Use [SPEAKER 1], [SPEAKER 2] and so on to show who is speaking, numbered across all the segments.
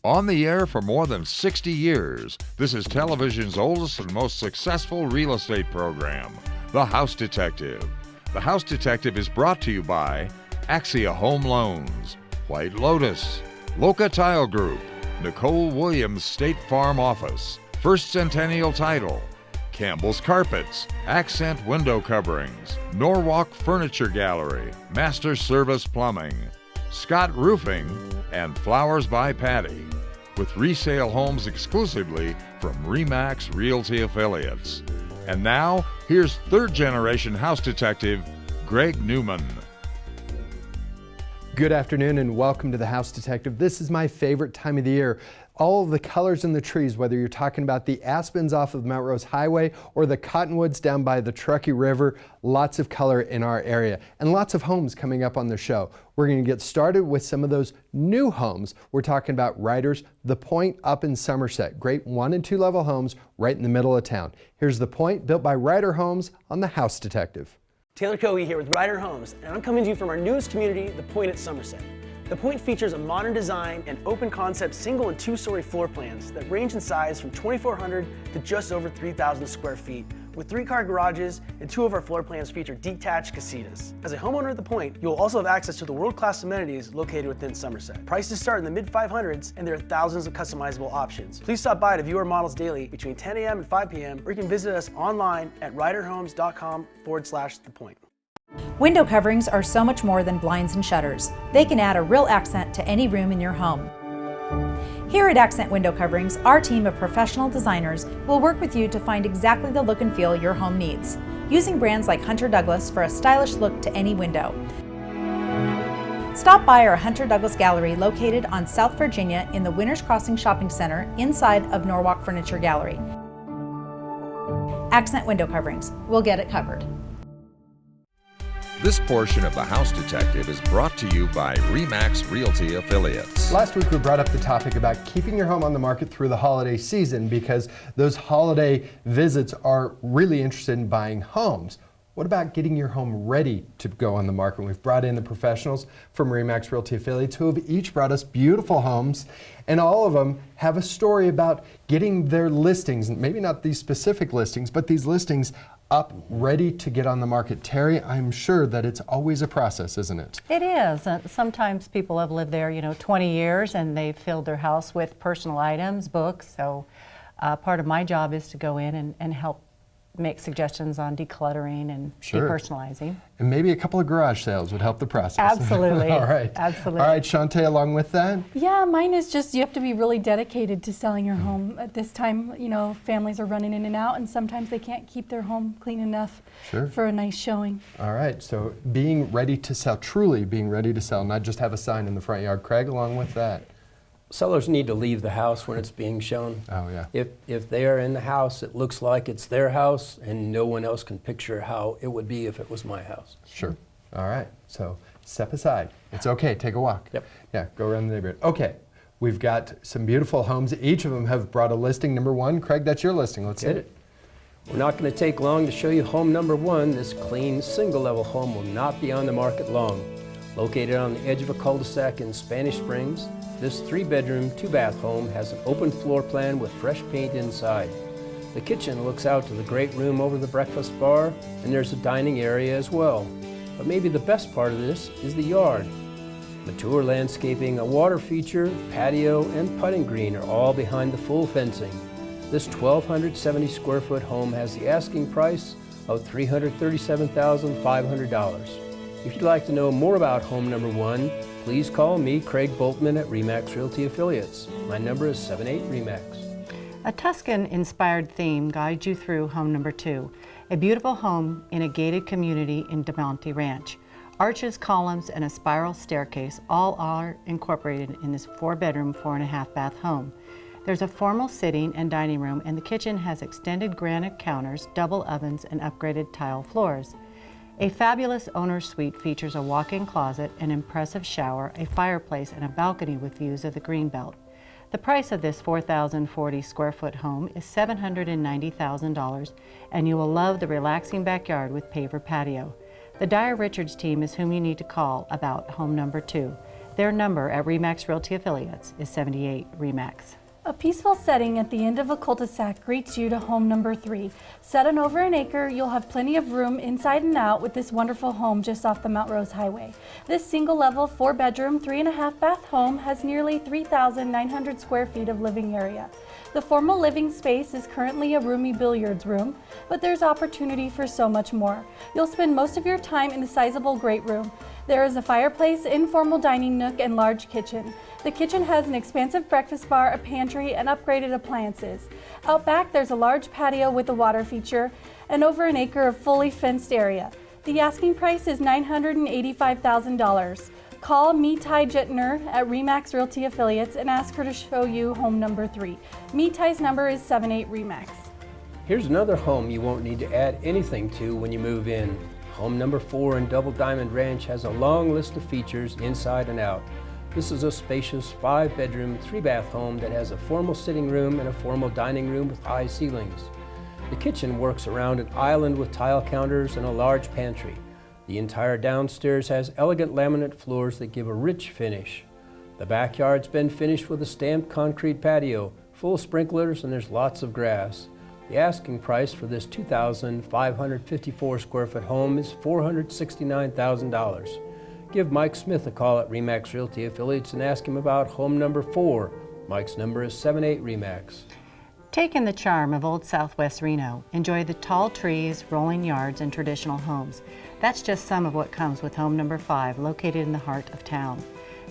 [SPEAKER 1] On the air for more than 60 years, this is television's oldest and most successful real estate program, The House Detective. The House Detective is brought to you by Axia Home Loans, White Lotus, Loca Tile Group, Nicole Williams State Farm Office, First Centennial Title, Campbell's Carpets, Accent Window Coverings, Norwalk Furniture Gallery, Master Service Plumbing, Scott Roofing, and Flowers by Patty, with resale homes exclusively from RE/MAX Realty affiliates. And now, here's third-generation house detective Greg Newman.
[SPEAKER 2] Good afternoon and welcome to the House Detective. This is my favorite time of the year. All of the colors in the trees, whether you're talking about the aspens off of Mount Rose Highway or the cottonwoods down by the Truckee River, lots of color in our area and lots of homes coming up on the show. We're going to get started with some of those new homes. We're talking about Ryder's The Point up in Somerset. Great 1 and 2 level homes right in the middle of town. Here's The Point, built by Ryder Homes on the House Detective.
[SPEAKER 3] Taylor Coey here with Ryder Homes, and I'm coming to you from our newest community, The Point at Somerset. The Point features a modern design and open concept single and 2-story floor plans that range in size from 2,400 to just over 3,000 square feet, with 3-car garages, and 2 of our floor plans feature detached casitas. As a homeowner at The Point, you'll also have access to the world-class amenities located within Somerset. Prices start in the mid-500s, and there are thousands of customizable options. Please stop by to view our models daily between 10 a.m. and 5 p.m., or you can visit us online at ryderhomes.com/thepoint.
[SPEAKER 4] Window coverings are so much more than blinds and shutters. They can add a real accent to any room in your home. Here at Accent Window Coverings, our team of professional designers will work with you to find exactly the look and feel your home needs, using brands like Hunter Douglas for a stylish look to any window. Stop by our Hunter Douglas Gallery located on South Virginia in the Winners Crossing Shopping Center inside of Norwalk Furniture Gallery. Accent Window Coverings. We'll get it covered.
[SPEAKER 1] This portion of The House Detective is brought to you by RE/MAX Realty affiliates.
[SPEAKER 2] Last week we brought up the topic about keeping your home on the market through the holiday season because those holiday visits are really interested in buying homes. What about getting your home ready to go on the market? We've brought in the professionals from RE/MAX Realty affiliates who have each brought us beautiful homes, and all of them have a story about getting their listings, maybe not these specific listings, but these listings up, ready to get on the market. Terry, I'm sure that it's always a process, isn't it?
[SPEAKER 5] It is. Sometimes people have lived there, 20 years and they've filled their house with personal items, books. So part of my job is to go in and help make suggestions on decluttering and depersonalizing. And
[SPEAKER 2] maybe a couple of garage sales would help the process.
[SPEAKER 5] Absolutely.
[SPEAKER 2] All right.
[SPEAKER 5] Absolutely.
[SPEAKER 2] All right, Shantae, along with that?
[SPEAKER 6] Yeah, mine is just you have to be really dedicated to selling your home. At this time, families are running in and out, and sometimes they can't keep their home clean enough for a nice showing.
[SPEAKER 2] All right, so being ready to sell, truly being ready to sell, not just have a sign in the front yard. Craig, along with that?
[SPEAKER 7] Sellers need to leave the house when it's being shown.
[SPEAKER 2] Oh, yeah.
[SPEAKER 7] If they are in the house, it looks like it's their house, and no one else can picture how it would be if it was my house.
[SPEAKER 2] Sure. All right. So step aside. It's okay. Take a walk.
[SPEAKER 7] Yep.
[SPEAKER 2] Yeah, go around the neighborhood. Okay. We've got some beautiful homes. Each of them have brought a listing. Number 1, Craig, that's your listing. Let's hit it.
[SPEAKER 7] We're not going to take long to show you home number 1. This clean, single-level home will not be on the market long. Located on the edge of a cul-de-sac in Spanish Springs, this 3-bedroom, 2-bath home has an open floor plan with fresh paint inside. The kitchen looks out to the great room over the breakfast bar, and there's a dining area as well. But maybe the best part of this is the yard. Mature landscaping, a water feature, patio, and putting green are all behind the full fencing. This 1,270 square foot home has the asking price of $337,500. If you'd like to know more about home number 1, please call me, Craig Boltman, at RE/MAX Realty Affiliates. My number is 78-RE/MAX.
[SPEAKER 5] A Tuscan-inspired theme guides you through home number 2, a beautiful home in a gated community in DeMonte Ranch. Arches, columns, and a spiral staircase all are incorporated in this 4-bedroom, 4.5-bath home. There's a formal sitting and dining room, and the kitchen has extended granite counters, double ovens, and upgraded tile floors. A fabulous owner's suite features a walk-in closet, an impressive shower, a fireplace, and a balcony with views of the Greenbelt. The price of this 4,040 square foot home is $790,000, and you will love the relaxing backyard with paver patio. The Dyer Richards team is whom you need to call about home number 2. Their number at RE/MAX Realty Affiliates is 78 RE/MAX.
[SPEAKER 6] A peaceful setting at the end of a cul-de-sac greets you to home number 3. Set on over an acre, you'll have plenty of room inside and out with this wonderful home just off the Mount Rose Highway. This single-level, 4-bedroom, 3.5-bath home has nearly 3,900 square feet of living area. The formal living space is currently a roomy billiards room, but there's opportunity for so much more. You'll spend most of your time in the sizable great room. There is a fireplace, informal dining nook, and large kitchen. The kitchen has an expansive breakfast bar, a pantry, and upgraded appliances. Out back, there's a large patio with a water feature and over an acre of fully fenced area. The asking price is $985,000. Call Mitai Jitner at RE/MAX Realty Affiliates and ask her to show you home number 3. Mitai's number is 78 RE/MAX.
[SPEAKER 7] Here's another home you won't need to add anything to when you move in. Home number 4 in Double Diamond Ranch has a long list of features inside and out. This is a spacious 5-bedroom, 3-bath home that has a formal sitting room and a formal dining room with high ceilings. The kitchen works around an island with tile counters and a large pantry. The entire downstairs has elegant laminate floors that give a rich finish. The backyard's been finished with a stamped concrete patio, full sprinklers, and there's lots of grass. The asking price for this 2,554 square foot home is $469,000. Give Mike Smith a call at RE/MAX Realty Affiliates and ask him about home number 4. Mike's number is 78 RE/MAX.
[SPEAKER 5] Take in the charm of Old Southwest Reno. Enjoy the tall trees, rolling yards, and traditional homes. That's just some of what comes with home number 5, located in the heart of town.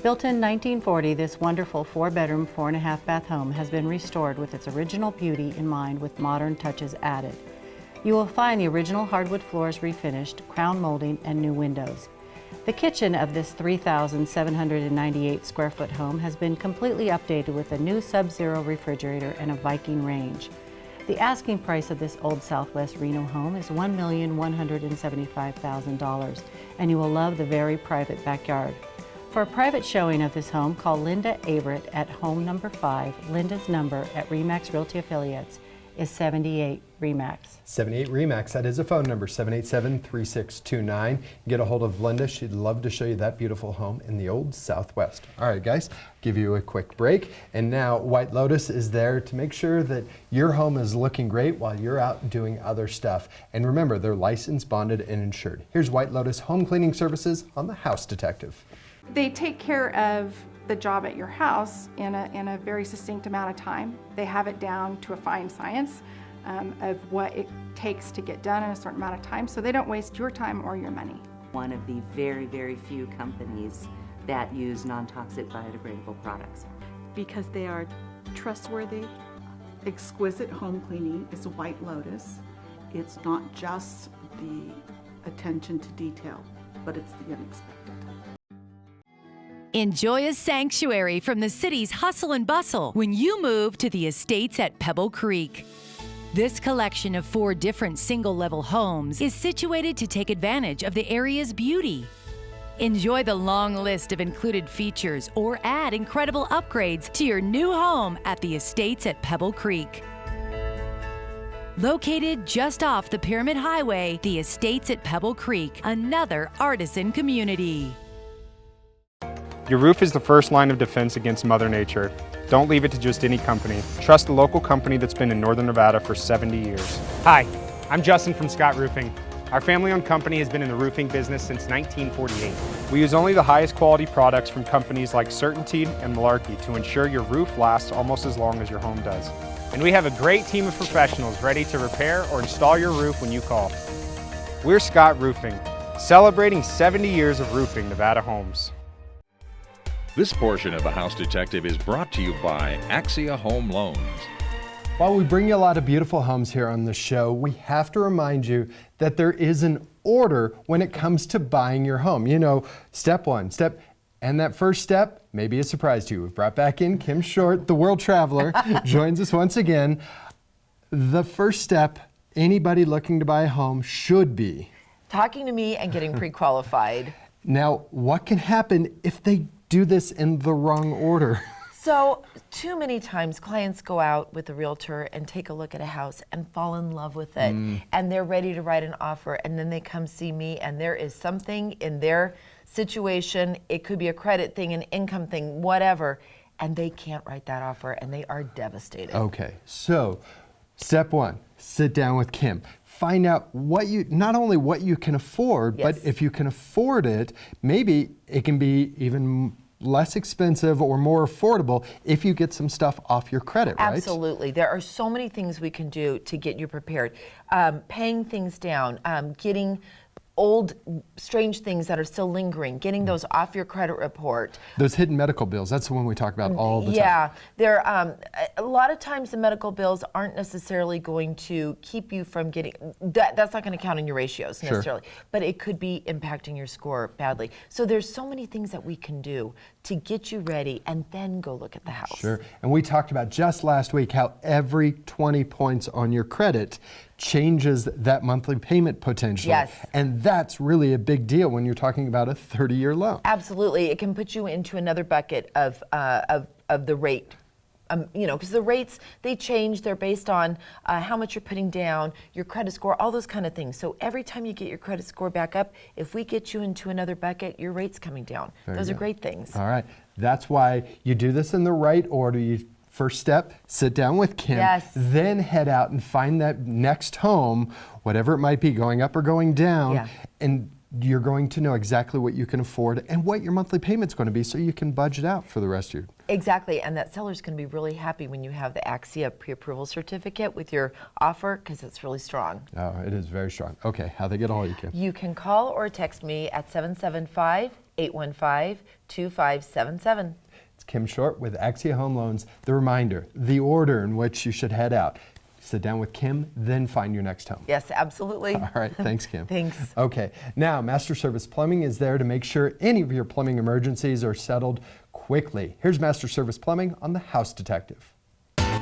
[SPEAKER 5] Built in 1940, this wonderful 4-bedroom, 4.5-bath home has been restored with its original beauty in mind with modern touches added. You will find the original hardwood floors refinished, crown molding, and new windows. The kitchen of this 3,798 square foot home has been completely updated with a new Sub-Zero refrigerator and a Viking range. The asking price of this Old Southwest Reno home is $1,175,000, and you will love the very private backyard. For a private showing of this home, call Linda Averett at home number 5. Linda's number at RE/MAX Realty Affiliates is 78 RE/MAX.
[SPEAKER 2] 78 RE/MAX, that is a phone number, 787-3629. Get a hold of Linda. She'd love to show you that beautiful home in the Old Southwest. All right, guys, give you a quick break. And now White Lotus is there to make sure that your home is looking great while you're out doing other stuff. And remember, they're licensed, bonded, and insured. Here's White Lotus Home Cleaning Services on The House Detective.
[SPEAKER 8] They take care of the job at your house in a very succinct amount of time. They have it down to a fine science of what it takes to get done in a certain amount of time, so they don't waste your time or your money.
[SPEAKER 9] One of the very, very few companies that use non-toxic biodegradable products.
[SPEAKER 10] Because they are trustworthy. Exquisite home cleaning is a White Lotus. It's not just the attention to detail, but it's the unexpected.
[SPEAKER 11] Enjoy a sanctuary from the city's hustle and bustle when you move to the Estates at Pebble Creek. This collection of 4 different single-level homes is situated to take advantage of the area's beauty. Enjoy the long list of included features or add incredible upgrades to your new home at the Estates at Pebble Creek. Located just off the Pyramid Highway, the Estates at Pebble Creek, another artisan community.
[SPEAKER 12] Your roof is the first line of defense against Mother Nature. Don't leave it to just any company. Trust a local company that's been in Northern Nevada for 70 years. Hi, I'm Justin from Scott Roofing. Our family-owned company has been in the roofing business since 1948. We use only the highest quality products from companies like Certainty and Malarkey to ensure your roof lasts almost as long as your home does. And we have a great team of professionals ready to repair or install your roof when you call. We're Scott Roofing, celebrating 70 years of roofing Nevada homes.
[SPEAKER 1] This portion of The House Detective is brought to you by Axia Home Loans.
[SPEAKER 2] While we bring you a lot of beautiful homes here on the show, we have to remind you that there is an order when it comes to buying your home. You know, step 1, and that first step may be a surprise to you. We've brought back in Kim Short, the world traveler, joins us once again. The first step anybody looking to buy a home should be
[SPEAKER 13] talking to me and getting pre-qualified.
[SPEAKER 2] Now, what can happen if they do this in the wrong order?
[SPEAKER 13] So, too many times clients go out with a realtor and take a look at a house and fall in love with it, and they're ready to write an offer, and then they come see me and there is something in their situation. It could be a credit thing, an income thing, whatever. And they can't write that offer, and they are devastated.
[SPEAKER 2] Okay, so step one, sit down with Kim. Find out not only what you can afford,
[SPEAKER 13] Yes.
[SPEAKER 2] but if you can afford it, maybe it can be even less expensive or more affordable if you get some stuff off your credit, right?
[SPEAKER 13] Absolutely. There are so many things we can do to get you prepared. Paying things down, getting old, strange things that are still lingering, getting those off your credit report.
[SPEAKER 2] Those hidden medical bills, that's the one we talk about all the time.
[SPEAKER 13] Yeah, a lot of times the medical bills aren't necessarily going to keep you from getting, that's not going to count in your ratios necessarily, but it could be impacting your score badly. So there's so many things that we can do to get you ready and then go look at the house.
[SPEAKER 2] Sure, and we talked about just last week how every 20 points on your credit changes that monthly payment potential.
[SPEAKER 13] Yes.
[SPEAKER 2] And that's really a big deal when you're talking about a 30-year loan.
[SPEAKER 13] Absolutely. It can put you into another bucket of the rate. Because the rates, they change. They're based on how much you're putting down, your credit score, all those kind of things. So every time you get your credit score back up, if we get you into another bucket, your rate's coming down. Those are great things.
[SPEAKER 2] All right. That's why you do this in the right order. First step, sit down with Kim, then head out and find that next home, whatever it might be, going up or going down, and you're going to know exactly what you can afford and what your monthly payment's going to be so you can budget out for the rest of your...
[SPEAKER 13] Exactly, and that seller's going to be really happy when you have the AXIA pre-approval certificate with your offer because it's really strong.
[SPEAKER 2] Oh, it is very strong. Okay, how they get a hold of you, Kim?
[SPEAKER 13] You can call or text me at 775-815-2577.
[SPEAKER 2] Kim Short with AXIA Home Loans. The reminder, the order in which you should head out. Sit down with Kim, then find your next home.
[SPEAKER 13] Yes, absolutely.
[SPEAKER 2] All right, thanks, Kim.
[SPEAKER 13] Thanks.
[SPEAKER 2] Okay, now Master Service Plumbing is there to make sure any of your plumbing emergencies are settled quickly. Here's Master Service Plumbing on the House Detective.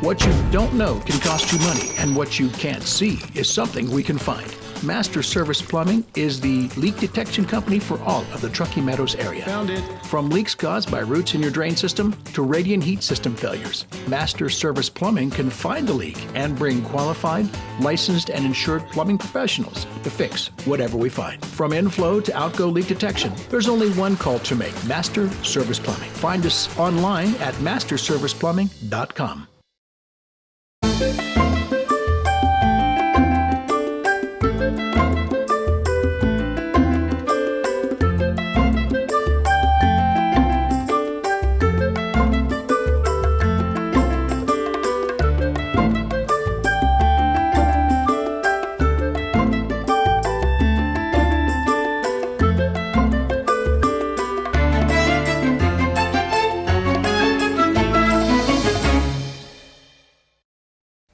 [SPEAKER 14] What you don't know can cost you money, and what you can't see is something we can find. Master Service Plumbing is the leak detection company for all of the Truckee Meadows area.
[SPEAKER 15] Found it.
[SPEAKER 14] From leaks caused by roots in your drain system to radiant heat system failures, Master Service Plumbing can find the leak and bring qualified, licensed, and insured plumbing professionals to fix whatever we find. From inflow to outgo leak detection, there's only one call to make: Master Service Plumbing. Find us online at masterserviceplumbing.com.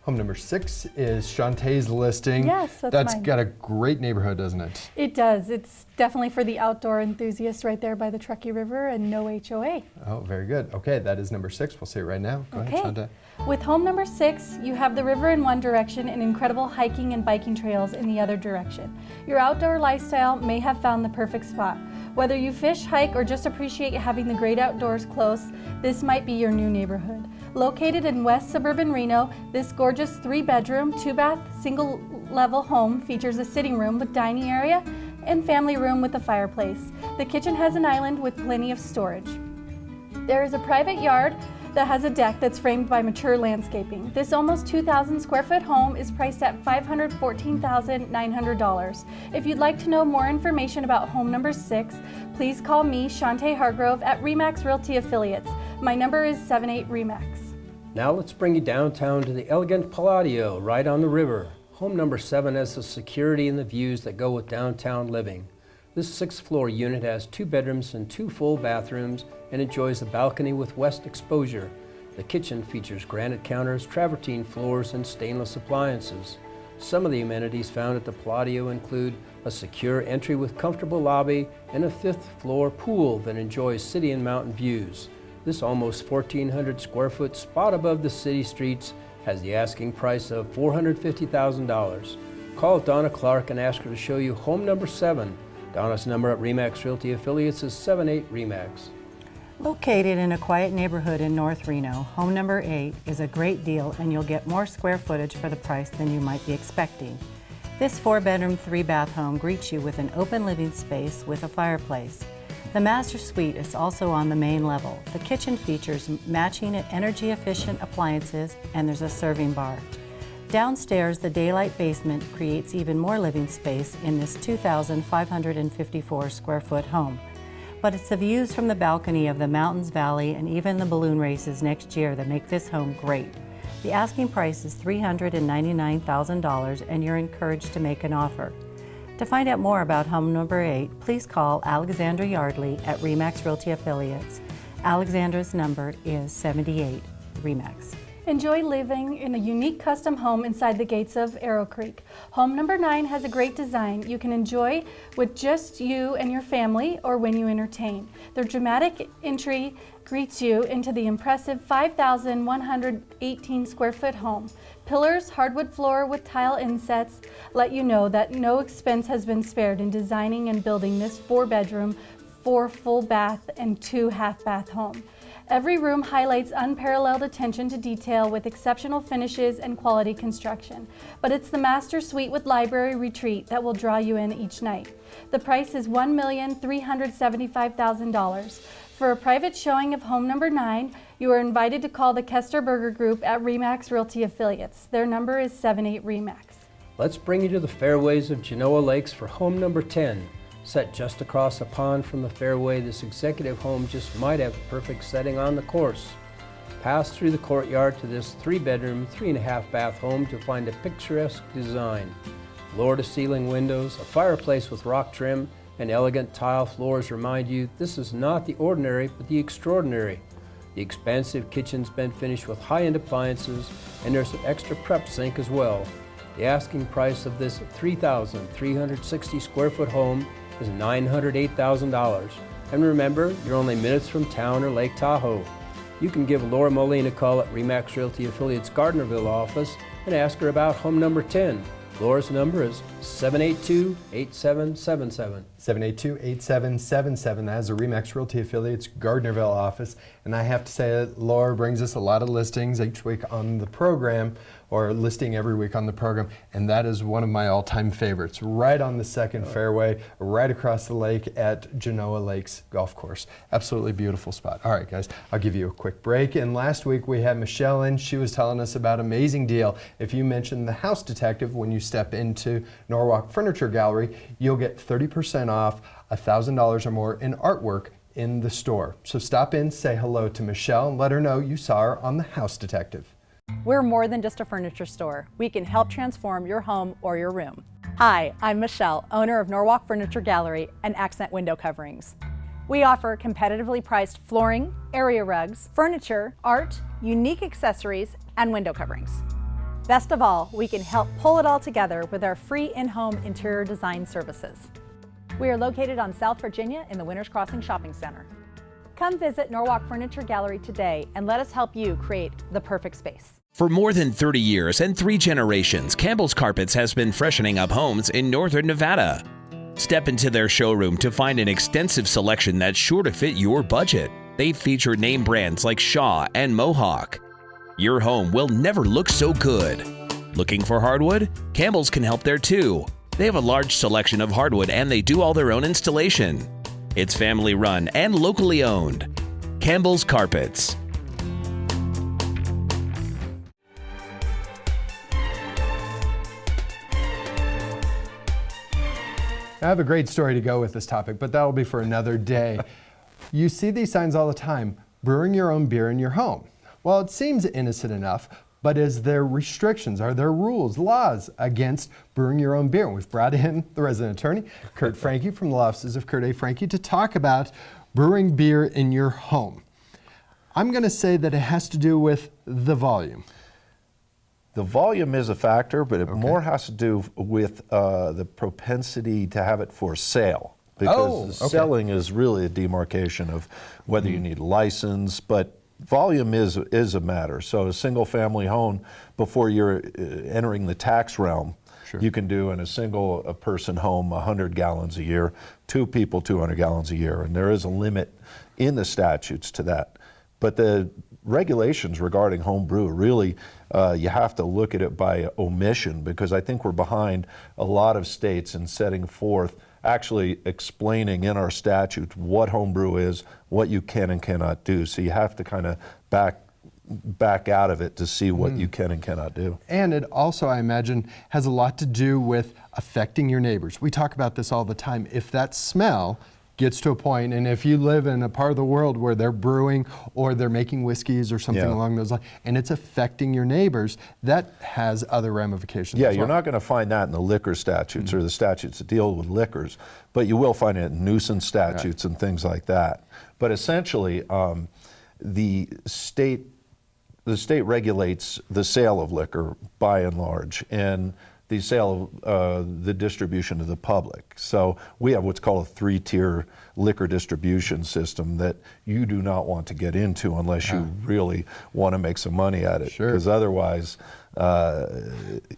[SPEAKER 2] Home number 6 is Shantae's listing.
[SPEAKER 6] Yes, that's mine.
[SPEAKER 2] Got a great neighborhood, doesn't it?
[SPEAKER 6] It does. It's definitely for the outdoor enthusiasts right there by the Truckee River and no HOA.
[SPEAKER 2] Oh, very good. Okay, that is number 6. We'll see it right now. Go ahead, Shante.
[SPEAKER 6] With home number 6, you have the river in one direction and incredible hiking and biking trails in the other direction. Your outdoor lifestyle may have found the perfect spot. Whether you fish, hike, or just appreciate having the great outdoors close, this might be your new neighborhood. Located in West Suburban Reno, this gorgeous 3-bedroom, 2-bath, single-level home features a sitting room with dining area and family room with a fireplace. The kitchen has an island with plenty of storage. There is a private yard that has a deck that's framed by mature landscaping. This almost 2,000 square foot home is priced at $514,900. If you'd like to know more information about home number 6, please call me, Shante Hargrove, at RE/MAX Realty Affiliates. My number is 78-RE/MAX.
[SPEAKER 7] Now let's bring you downtown to the elegant Palladio, right on the river. Home number 7 has the security and the views that go with downtown living. This 6th-floor unit has 2 bedrooms and 2 full bathrooms and enjoys a balcony with west exposure. The kitchen features granite counters, travertine floors, and stainless appliances. Some of the amenities found at the Palladio include a secure entry with comfortable lobby and a 5th-floor pool that enjoys city and mountain views. This almost 1,400 square foot spot above the city streets has the asking price of $450,000. Call Donna Clark and ask her to show you home number 7. Donna's number at RE/MAX Realty Affiliates is 78-RE/MAX.
[SPEAKER 5] Located in a quiet neighborhood in North Reno, home number 8 is a great deal, and you'll get more square footage for the price than you might be expecting. This 4-bedroom, 3-bath home greets you with an open living space with a fireplace. The master suite is also on the main level. The kitchen features matching energy-efficient appliances, and there's a serving bar. Downstairs, the daylight basement creates even more living space in this 2,554 square foot home. But it's the views from the balcony of the mountains, valley, and even the balloon races next year that make this home great. The asking price is $399,000, and you're encouraged to make an offer. To find out more about home number 8, please call Alexandra Yardley at RE/MAX Realty Affiliates. Alexandra's number is 78 RE/MAX.
[SPEAKER 6] Enjoy living in a unique custom home inside the gates of Arrow Creek. Home number 9 has a great design you can enjoy with just you and your family or when you entertain. Their dramatic entry greets you into the impressive 5,118 square foot home. Pillars, hardwood floor with tile insets let you know that no expense has been spared in designing and building this 4-bedroom, 4 full bath, and 2 half bath home. Every room highlights unparalleled attention to detail with exceptional finishes and quality construction. But it's the master suite with library retreat that will draw you in each night. The price is $1,375,000. For a private showing of home number 9, you are invited to call the Kester Berger Group at RE/MAX Realty Affiliates. Their number is 78 RE/MAX.
[SPEAKER 7] Let's bring you to the fairways of Genoa Lakes for home number 10. Set just across a pond from the fairway, this executive home just might have a perfect setting on the course. Pass through the courtyard to this 3-bedroom, 3.5 bath home to find a picturesque design. Floor-to-ceiling windows, a fireplace with rock trim, and elegant tile floors remind you this is not the ordinary but the extraordinary. The expansive kitchen's been finished with high-end appliances, and there's an extra prep sink as well. The asking price of this 3,360 square foot home is $908,000. And remember, you're only minutes from town or Lake Tahoe. You can give Laura Moline a call at RE/MAX Realty Affiliates Gardnerville office and ask her about home number 10. Laura's number is 782-8777.
[SPEAKER 2] 782-8777. That is the RE/MAX Realty Affiliates Gardnerville office. And I have to say that Laura brings us a lot of listings each week on the program, or listing every week on the program, and that is one of my all-time favorites. Right on the second fairway, right across the lake at Genoa Lakes Golf Course. Absolutely beautiful spot. All right, guys, I'll give you a quick break. And last week we had Michelle in. She was telling us about an amazing deal. If you mention the House Detective when you step into Norwalk Furniture Gallery, you'll get 30% off $1,000 or more in artwork in the store. So stop in, say hello to Michelle, and let her know you saw her on the House Detective.
[SPEAKER 15] We're more than just a furniture store. We can help transform your home or your room. Hi, I'm Michelle, owner of Norwalk Furniture Gallery and Accent Window Coverings. We offer competitively priced flooring, area rugs, furniture, art, unique accessories, and window coverings. Best of all, we can help pull it all together with our free in-home interior design services. We are located on South Virginia in the Winters Crossing Shopping Center. Come visit Norwalk Furniture Gallery today and let us help you create the perfect space.
[SPEAKER 16] For more than 30 years and 3 generations, Campbell's Carpets has been freshening up homes in northern Nevada. Step into their showroom to find an extensive selection that's sure to fit your budget. They feature name brands like Shaw and Mohawk. Your home will never look so good. Looking for hardwood? Campbell's can help there too. They have a large selection of hardwood and they do all their own installation. It's family run and locally owned. Campbell's Carpets.
[SPEAKER 2] I have a great story to go with this topic, but that will be for another day. You see these signs all the time, brewing your own beer in your home. Well, it seems innocent enough, but is there restrictions? Are there rules, laws against brewing your own beer? And we've brought in the resident attorney, Kurt Franke from the law offices of Kurt A. Franke, to talk about brewing beer in your home. I'm going to say that it has to do with the volume.
[SPEAKER 17] The volume is a factor, but it more has to do with the propensity to have it for sale. Because selling is really a demarcation of whether you need a license, but volume is a matter. So a single family home, before you're entering the tax realm, you can do in a single person home 100 gallons a year, 2 people 200 gallons a year, and there is a limit in the statutes to that. But the regulations regarding home brew really, you have to look at it by omission, because I think we're behind a lot of states in setting forth actually explaining in our statute what homebrew is, what you can and cannot do. So you have to kind of back out of it to see what you can and cannot do.
[SPEAKER 2] And it also, I imagine, has a lot to do with affecting your neighbors. We talk about this all the time. If that smell gets to a point, and if you live in a part of the world where they're brewing or they're making whiskeys or something along those lines, and it's affecting your neighbors, that has other ramifications.
[SPEAKER 17] Yeah,
[SPEAKER 2] as
[SPEAKER 17] you're
[SPEAKER 2] well.
[SPEAKER 17] not going to find that in the liquor statutes or the statutes that deal with liquors, but you will find it in nuisance statutes and things like that. But essentially, the state regulates the sale of liquor by and large, and the sale of the distribution to the public. So we have what's called a 3-tier liquor distribution system that you do not want to get into unless you really want to make some money at it. Because otherwise,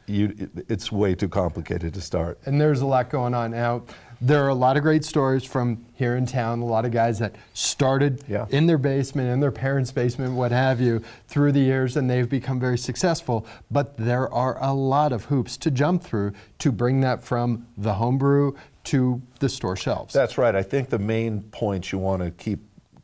[SPEAKER 17] it's way too complicated to start.
[SPEAKER 2] And there's a lot going on now. There are a lot of great stories from here in town, a lot of guys that started in their basement, in their parents' basement, what have you, through the years, and they've become very successful. But there are a lot of hoops to jump through to bring that from the homebrew to the store shelves.
[SPEAKER 17] That's right. I think the main points you want to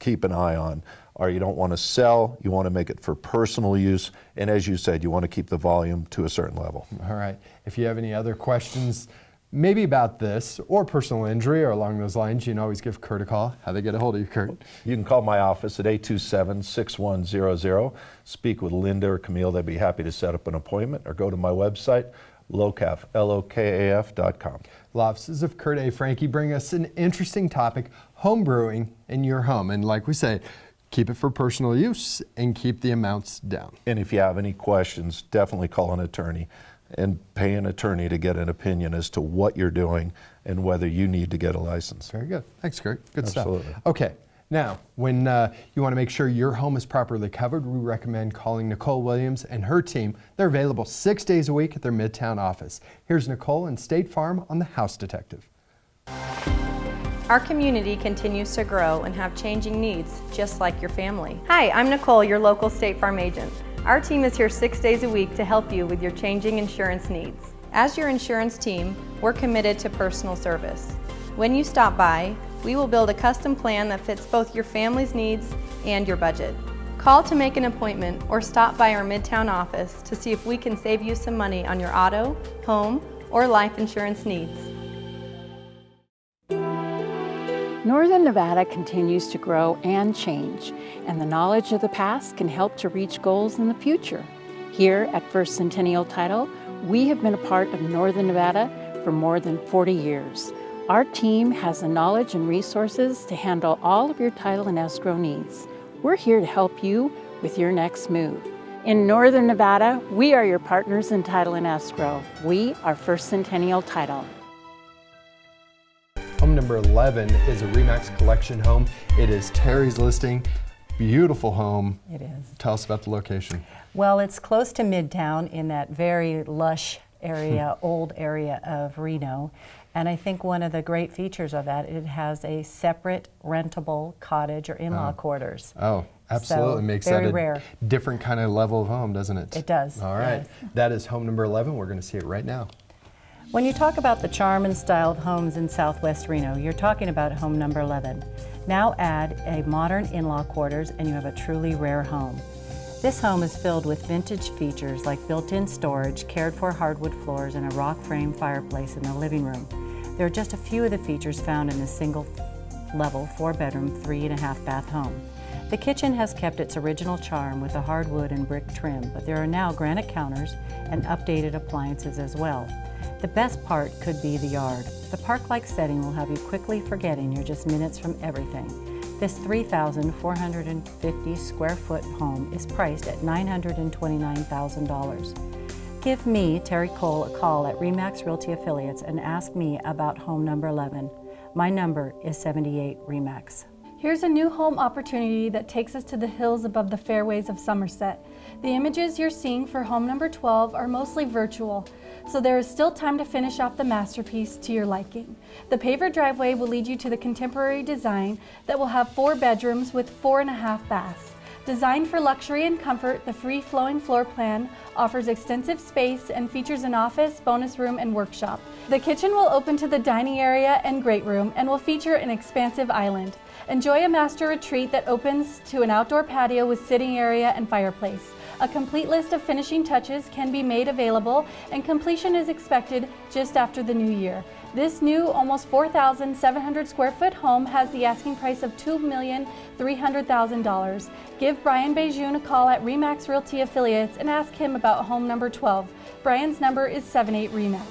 [SPEAKER 17] keep an eye on are you don't want to sell, you want to make it for personal use, and as you said, you want to keep the volume to a certain level.
[SPEAKER 2] All right. If you have any other questions, maybe about this or personal injury or along those lines, you can always give Kurt a call. How they get a hold of you, Kurt?
[SPEAKER 17] You can call my office at 827-6100. Speak with Linda or Camille. They'd be happy to set up an appointment, or go to my website, LOKAF, LOKAF.com.
[SPEAKER 2] The offices of Kurt A. Franke bring us an interesting topic, home brewing in your home. And like we say, keep it for personal use and keep the amounts down.
[SPEAKER 17] And if you have any questions, definitely call an attorney and pay an attorney to get an opinion as to what you're doing and whether you need to get a license.
[SPEAKER 2] Very good. Thanks, Kurt. Good
[SPEAKER 17] Absolutely.
[SPEAKER 2] stuff. Okay. Now, when you want to make sure your home is properly covered, we recommend calling Nicole Williams and her team. They're available 6 days a week at their Midtown office. Here's Nicole and State Farm on the House Detective.
[SPEAKER 18] Our community continues to grow and have changing needs, just like your family. Hi, I'm Nicole, your local State Farm agent. Our team is here 6 days a week to help you with your changing insurance needs. As your insurance team, we're committed to personal service. When you stop by, we will build a custom plan that fits both your family's needs and your budget. Call to make an appointment or stop by our Midtown office to see if we can save you some money on your auto, home, or life insurance needs.
[SPEAKER 19] Northern Nevada continues to grow and change, and the knowledge of the past can help to reach goals in the future. Here at First Centennial Title, we have been a part of Northern Nevada for more than 40 years. Our team has the knowledge and resources to handle all of your title and escrow needs. We're here to help you with your next move. In Northern Nevada, we are your partners in title and escrow. We are First Centennial Title.
[SPEAKER 2] Home number 11 is a RE/MAX collection home. It is Terry's listing. Beautiful home.
[SPEAKER 5] It is.
[SPEAKER 2] Tell us about the location.
[SPEAKER 5] Well, it's close to Midtown in that very lush area, old area of Reno. And I think one of the great features of that, it has a separate rentable cottage or in-law quarters.
[SPEAKER 2] Oh, absolutely.
[SPEAKER 5] So,
[SPEAKER 2] makes
[SPEAKER 5] very
[SPEAKER 2] that a
[SPEAKER 5] rare.
[SPEAKER 2] different kind of level of home, doesn't it?
[SPEAKER 5] It does.
[SPEAKER 2] All right.
[SPEAKER 5] Yes.
[SPEAKER 2] That is home number 11. We're going to see it right now.
[SPEAKER 5] When you talk about the charm and style of homes in Southwest Reno, you're talking about home number 11. Now add a modern in-law quarters and you have a truly rare home. This home is filled with vintage features like built-in storage, cared-for hardwood floors, and a rock frame fireplace in the living room. There are just a few of the features found in this single-level, 4-bedroom, 3.5-bath home. The kitchen has kept its original charm with a hardwood and brick trim, but there are now granite counters and updated appliances as well. The best part could be the yard. The park-like setting will have you quickly forgetting you're just minutes from everything. This 3,450 square foot home is priced at $929,000. Give me, Terry Cole, a call at RE/MAX Realty Affiliates and ask me about home number 11. My number is 78 RE/MAX.
[SPEAKER 6] Here's a new home opportunity that takes us to the hills above the fairways of Somerset. The images you're seeing for home number 12 are mostly virtual, so there is still time to finish off the masterpiece to your liking. The paver driveway will lead you to the contemporary design that will have 4 bedrooms with 4.5 baths. Designed for luxury and comfort, the free-flowing floor plan offers extensive space and features an office, bonus room, and workshop. The kitchen will open to the dining area and great room and will feature an expansive island. Enjoy a master retreat that opens to an outdoor patio with sitting area and fireplace. A complete list of finishing touches can be made available, and completion is expected just after the new year. This new, almost 4,700 square foot home has the asking price of $2,300,000. Give Brian Bejun a call at RE/MAX Realty Affiliates and ask him about home number 12. Brian's number is 78 RE/MAX.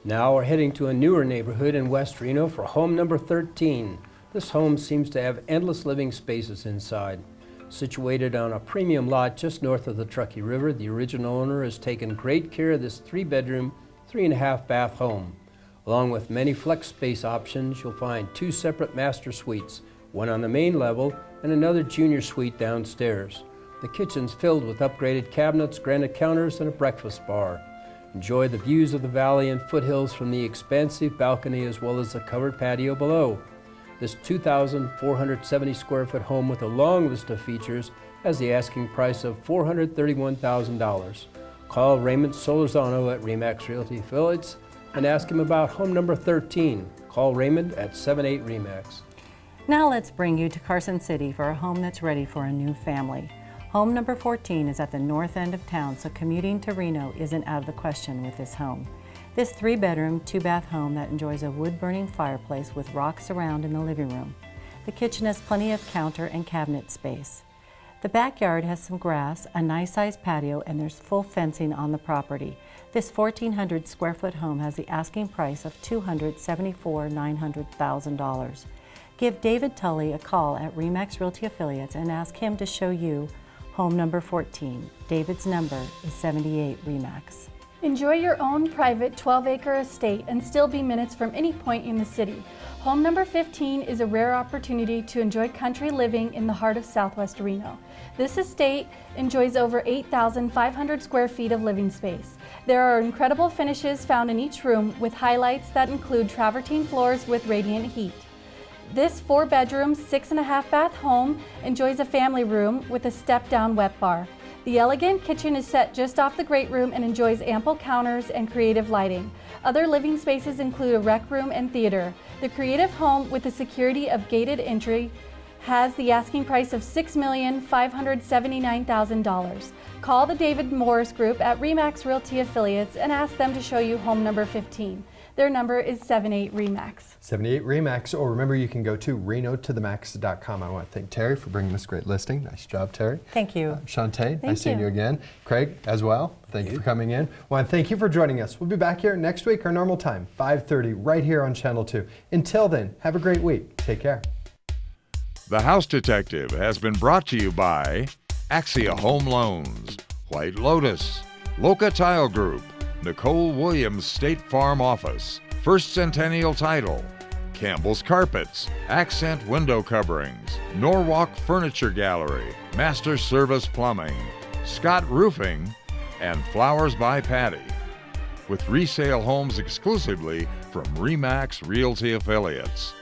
[SPEAKER 7] Now we're heading to a newer neighborhood in West Reno for home number 13. This home seems to have endless living spaces inside. Situated on a premium lot just north of the Truckee River, the original owner has taken great care of this 3-bedroom, 3.5-bath home. Along with many flex space options, you'll find 2 separate master suites, one on the main level and another junior suite downstairs. The kitchen's filled with upgraded cabinets, granite counters, and a breakfast bar. Enjoy the views of the valley and foothills from the expansive balcony as well as the covered patio below. This 2,470 square foot home with a long list of features has the asking price of $431,000. Call Raymond Solorzano at RE/MAX Realty Affiliates and ask him about home number 13. Call Raymond at 78 RE/MAX.
[SPEAKER 5] Now let's bring you to Carson City for a home that's ready for a new family. Home number 14 is at the north end of town, so commuting to Reno isn't out of the question with this home. This 3-bedroom, 2-bath home that enjoys a wood-burning fireplace with rocks around in the living room. The kitchen has plenty of counter and cabinet space. The backyard has some grass, a nice-sized patio, and there's full fencing on the property. This 1,400 square foot home has the asking price of $274,900,000. Give David Tully a call at RE/MAX Realty Affiliates and ask him to show you home number 14. David's number is 78 RE/MAX.
[SPEAKER 6] Enjoy your own private 12-acre estate and still be minutes from any point in the city. Home number 15 is a rare opportunity to enjoy country living in the heart of Southwest Reno. This estate enjoys over 8,500 square feet of living space. There are incredible finishes found in each room with highlights that include travertine floors with radiant heat. This 4-bedroom, 6.5-bath home enjoys a family room with a step-down wet bar. The elegant kitchen is set just off the great room and enjoys ample counters and creative lighting. Other living spaces include a rec room and theater. The creative home, with the security of gated entry, has the asking price of $6,579,000. Call the David Morris Group at RE/MAX Realty Affiliates and ask them to show you home number 15. Their number is 78 RE/MAX.
[SPEAKER 2] 78 RE/MAX, or remember you can go to renotothemax.com. I want to thank Terry for bringing this great listing. Nice job, Terry.
[SPEAKER 5] Thank you.
[SPEAKER 2] Shantae, nice seeing you again. Craig, as well, thank you for coming in. I want to thank you for joining us. We'll be back here next week, our normal time, 5:30, right here on Channel 2. Until then, have a great week. Take care.
[SPEAKER 1] The House Detective has been brought to you by Axia Home Loans, White Lotus, Loca Tile Group, Nicole Williams State Farm Office, First Centennial Title, Campbell's Carpets, Accent Window Coverings, Norwalk Furniture Gallery, Master Service Plumbing, Scott Roofing, and Flowers by Patty. With resale homes exclusively from RE/MAX Realty Affiliates.